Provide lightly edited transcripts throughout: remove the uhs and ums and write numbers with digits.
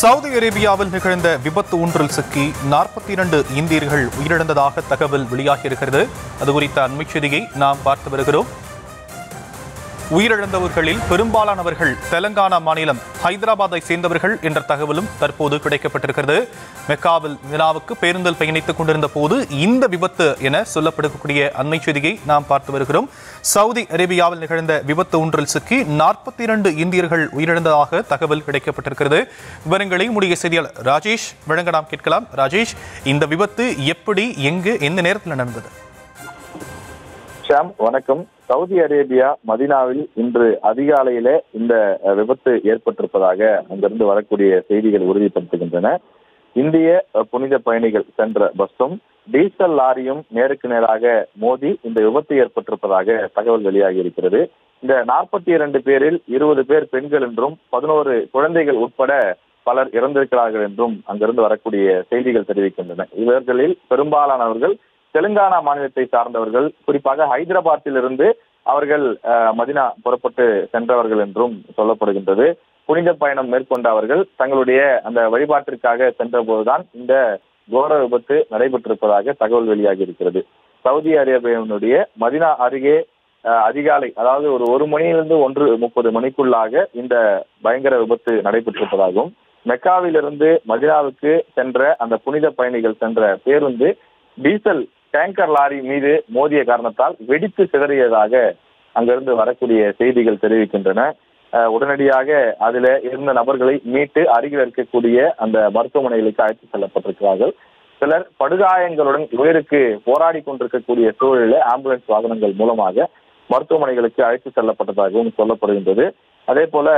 Saudi அரேபியாவில் நிகழ்ந்த விபத்து ஒன்றில் சிக்கி 42 இந்தியர்கள் உயிரிழந்ததாக தகவல் வெளியாகியிருக்கிறது. அது குறித்த அண்மைச் செய்தியை நாம் பார்த்து வருகிறோம். உயிரிழந்தவர்களில் பெரும்பாலானவர்கள் தெலங்கானா மாநிலம் ஹைதராபாத்தை சேர்ந்தவர்கள் என்ற தகவலும் தற்போது கிடைக்கப்பட்டிருக்கிறது. மெக்காவில் மினாவுக்கு பேருந்தில் பயணித்துக் கொண்டிருந்த போது இந்த விபத்து என சொல்லப்படக்கூடிய அண்மைச் செய்தியை நாம் பார்த்து வருகிறோம். சவுதி அரேபியாவில் நிகழ்ந்த விபத்து ஒன்றில் சிக்கி 42 இந்தியர்கள் உயிரிழந்ததாக தகவல் கிடைக்கப்பட்டிருக்கிறது. விவரங்களை முடிய செய்தியாளர் ராஜேஷ் வழங்க நாம் கேட்கலாம். ராஜேஷ், இந்த விபத்து எப்படி, எங்கு, எந்த நேரத்தில் நடந்தது? வணக்கம். சவுதி அரேபியா மதீனாவில் இன்று அதிகாலையிலே இந்த விபத்து ஏற்பட்டிருப்பதாக அங்கிருந்து வரக்கூடிய செய்திகள் உறுதிப்படுத்துகின்றன. இந்திய புனித பயணிகள் சென்ற பஸ்ஸும் டீசல் லாரியும் நேருக்கு நேராக மோதி இந்த விபத்து ஏற்பட்டிருப்பதாக தகவல் வெளியாகி இருக்கிறது. இந்த 42 பேரில் 20 பேர் பெண்கள் என்றும் 11 குழந்தைகள் உட்பட பலர் இறந்திருக்கிறார்கள் என்றும் அங்கிருந்து வரக்கூடிய செய்திகள் தெரிவிக்கின்றன. இவர்களில் பெரும்பாலானவர்கள் தெலுங்கானா மாநிலத்தை சார்ந்தவர்கள், குறிப்பாக ஹைதராபாத்தில் இருந்து அவர்கள் மதீனா புறப்பட்டு சென்றவர்கள் என்றும் சொல்லப்படுகின்றது. புனித பயணம் மேற்கொண்ட அவர்கள் தங்களுடைய அந்த வழிபாட்டிற்காக சென்ற போதுதான் இந்த கோர விபத்து நடைபெற்றிருப்பதாக தகவல் வெளியாகி இருக்கிறது. சவுதி அரேபியாவினுடைய மதீனா அருகே அதிகாலை, அதாவது ஒரு மணியிலிருந்து 1:30 மணிக்குள்ளாக இந்த பயங்கர விபத்து நடைபெற்றிருப்பதாகவும், மெக்காவிலிருந்து மதீனாவுக்கு சென்ற அந்த புனித பயணிகள் சென்ற பேருந்து டீசல் டேங்கர் லாரி மீது மோதிய காரணத்தால் வெடித்து சிதறியதாக அங்கிருந்து வரக்கூடிய செய்திகள் தெரிவிக்கின்றன. உடனடியாக அதில் இருந்த நபர்களை மீட்டு அருகில் இருக்கக்கூடிய அந்த மருத்துவமனைகளுக்கு அழைத்து செல்லப்பட்டிருக்கிறார்கள். சிலர் படுகாயங்களுடன் உயிருக்கு போராடி கொண்டிருக்கக்கூடிய சூழலில் ஆம்புலன்ஸ் வாகனங்கள் மூலமாக மருத்துவமனைகளுக்கு அழைத்து செல்லப்பட்டதாகவும் சொல்லப்படுகின்றது. அதே போல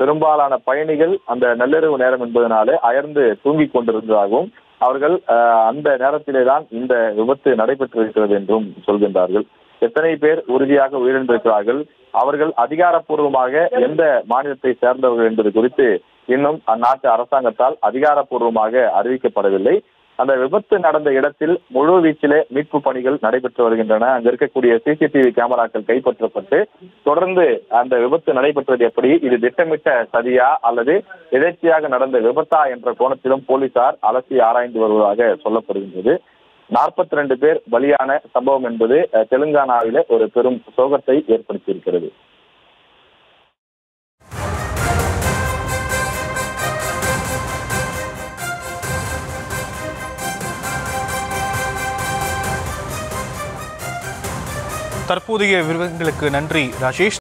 பெரும்பாலான பயணிகள் அந்த நள்ளிரவு நேரம் என்பதனாலே அயர்ந்து தூங்கிக் கொண்டிருந்ததாகவும், அவர்கள் அந்த நேரத்திலே தான் இந்த விபத்து நடைபெற்றிருக்கிறது என்றும் சொல்கின்றார்கள். எத்தனை பேர் உறுதியாக உயிரிழந்திருக்கிறார்கள், அவர்கள் அதிகாரப்பூர்வமாக எந்த மாநிலத்தை சேர்ந்தவர்கள் என்பது குறித்து இன்னும் அந்நாட்டு அரசாங்கத்தால் அதிகாரப்பூர்வமாக அறிவிக்கப்படவில்லை. அந்த விபத்து நடந்த இடத்தில் முழு வீச்சிலே மீட்பு பணிகள் நடைபெற்று வருகின்றன. அங்க இருக்கக்கூடிய சிசிடிவி கேமராக்கள் கைப்பற்றப்பட்டு தொடர்ந்து அந்த விபத்து நடைபெற்றது எப்படி, இது திட்டமிட்ட சதியா அல்லது எதேச்சையாக நடந்த விபத்தா என்ற கோணத்திலும் போலீசார் அலசி ஆராய்ந்து வருவதாக சொல்லப்படுகின்றது. 42 பேர் பலியான சம்பவம் என்பது தெலுங்கானாவிலே ஒரு பெரும் சோகத்தை ஏற்படுத்தியிருக்கிறது. தற்போதைய விவரங்களுக்கு நன்றி ராஜேஷ்.